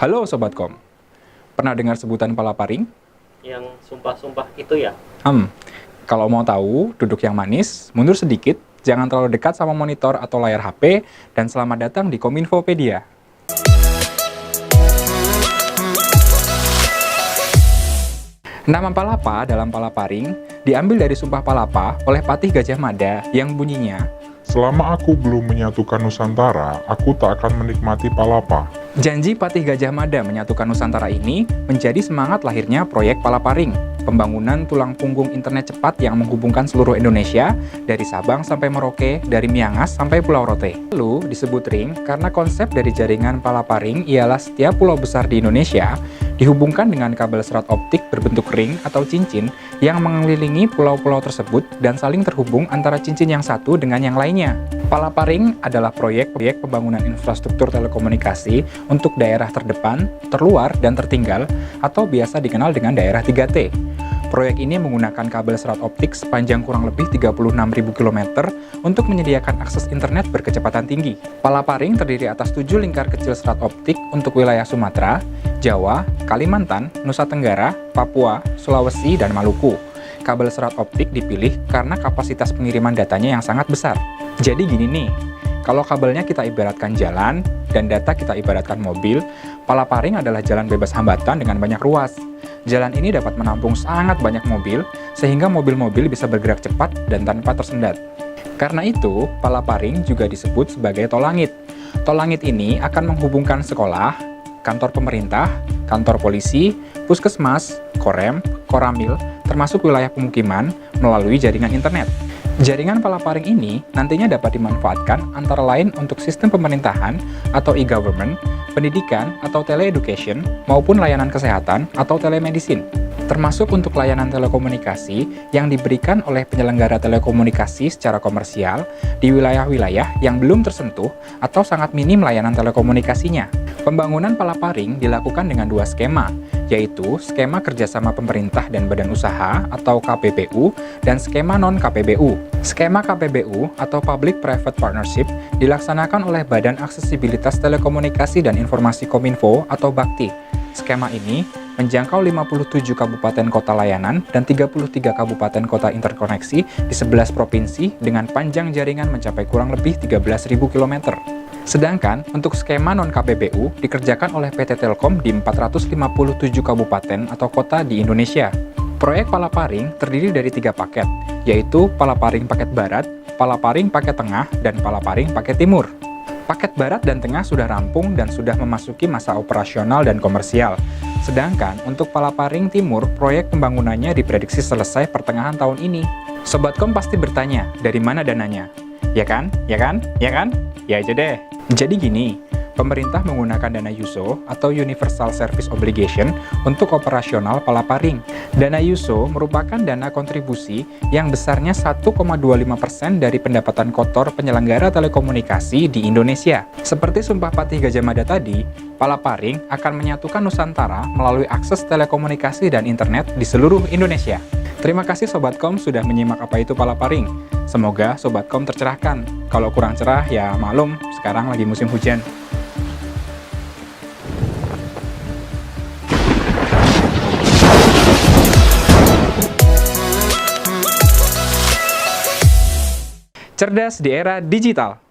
Halo Sobat Kom, pernah dengar sebutan palaparing? Yang sumpah-sumpah itu ya? Kalau mau tahu, duduk yang manis, mundur sedikit, jangan terlalu dekat sama monitor atau layar HP, dan selamat datang di Kominfopedia. Nama palapa dalam palaparing diambil dari Sumpah Palapa oleh Patih Gajah Mada yang bunyinya, Selama aku belum menyatukan Nusantara, aku tak akan menikmati palapa. janji Patih Gajah Mada menyatukan Nusantara ini menjadi semangat lahirnya proyek Palaparing, pembangunan tulang punggung internet cepat yang menghubungkan seluruh Indonesia dari Sabang sampai Merauke, dari Miangas sampai Pulau Rote. Lalu disebut ring karena konsep dari jaringan Palaparing ialah setiap pulau besar di Indonesia dihubungkan dengan kabel serat optik berbentuk ring atau cincin yang mengelilingi pulau-pulau tersebut dan saling terhubung antara cincin yang satu dengan yang lainnya. Palaparing adalah proyek pembangunan infrastruktur telekomunikasi untuk daerah terdepan, terluar, dan tertinggal, atau biasa dikenal dengan daerah 3T. Proyek ini menggunakan kabel serat optik sepanjang kurang lebih 36.000 km untuk menyediakan akses internet berkecepatan tinggi. Palaparing terdiri atas 7 lingkar kecil serat optik untuk wilayah Sumatera, Jawa, Kalimantan, Nusa Tenggara, Papua, Sulawesi, dan Maluku. Kabel serat optik dipilih karena kapasitas pengiriman datanya yang sangat besar. Jadi gini nih, kalau kabelnya kita ibaratkan jalan, dan data kita ibaratkan mobil, palaparing adalah jalan bebas hambatan dengan banyak ruas. Jalan ini dapat menampung sangat banyak mobil, sehingga mobil-mobil bisa bergerak cepat dan tanpa tersendat. Karena itu, palaparing juga disebut sebagai tol langit. Tol langit ini akan menghubungkan sekolah, kantor pemerintah, kantor polisi, puskesmas, korem, koramil, termasuk wilayah pemukiman melalui jaringan internet. Jaringan palaparing ini nantinya dapat dimanfaatkan antara lain untuk sistem pemerintahan atau e-government, pendidikan atau teleeducation, maupun layanan kesehatan atau telemedicine. Termasuk untuk layanan telekomunikasi yang diberikan oleh penyelenggara telekomunikasi secara komersial di wilayah-wilayah yang belum tersentuh atau sangat minim layanan telekomunikasinya. Pembangunan palaparing dilakukan dengan dua skema, yaitu skema kerjasama pemerintah dan badan usaha atau KPBU dan skema non-KPBU. Skema KPBU atau Public Private Partnership dilaksanakan oleh Badan Aksesibilitas Telekomunikasi dan Informasi Kominfo atau BAKTI. Skema ini menjangkau 57 kabupaten kota layanan dan 33 kabupaten kota interkoneksi di 11 provinsi dengan panjang jaringan mencapai kurang lebih 13.000 km. Sedangkan untuk skema non-KPBU dikerjakan oleh PT Telkom di 457 kabupaten atau kota di Indonesia. Proyek Palaparing terdiri dari 3 paket, yaitu Palaparing Paket Barat, Palaparing Paket Tengah, dan Palaparing Paket Timur. Paket Barat dan Tengah sudah rampung dan sudah memasuki masa operasional dan komersial. Sedangkan untuk Palaparing Timur, proyek pembangunannya diprediksi selesai pertengahan tahun ini. Sobat Kom pasti bertanya, dari mana dananya? Ya kan? Ya kan? Ya kan? Ya aja deh. Jadi gini, pemerintah menggunakan dana USO atau Universal Service Obligation untuk operasional palaparing. Dana USO merupakan dana kontribusi yang besarnya 1,25% dari pendapatan kotor penyelenggara telekomunikasi di Indonesia. Seperti Sumpah Patih Gajah Mada tadi, palaparing akan menyatukan Nusantara melalui akses telekomunikasi dan internet di seluruh Indonesia. Terima kasih Sobat Kom sudah menyimak apa itu palaparing. Semoga Sobat Kom tercerahkan. Kalau kurang cerah ya maklum, sekarang lagi musim hujan. Cerdas di era digital.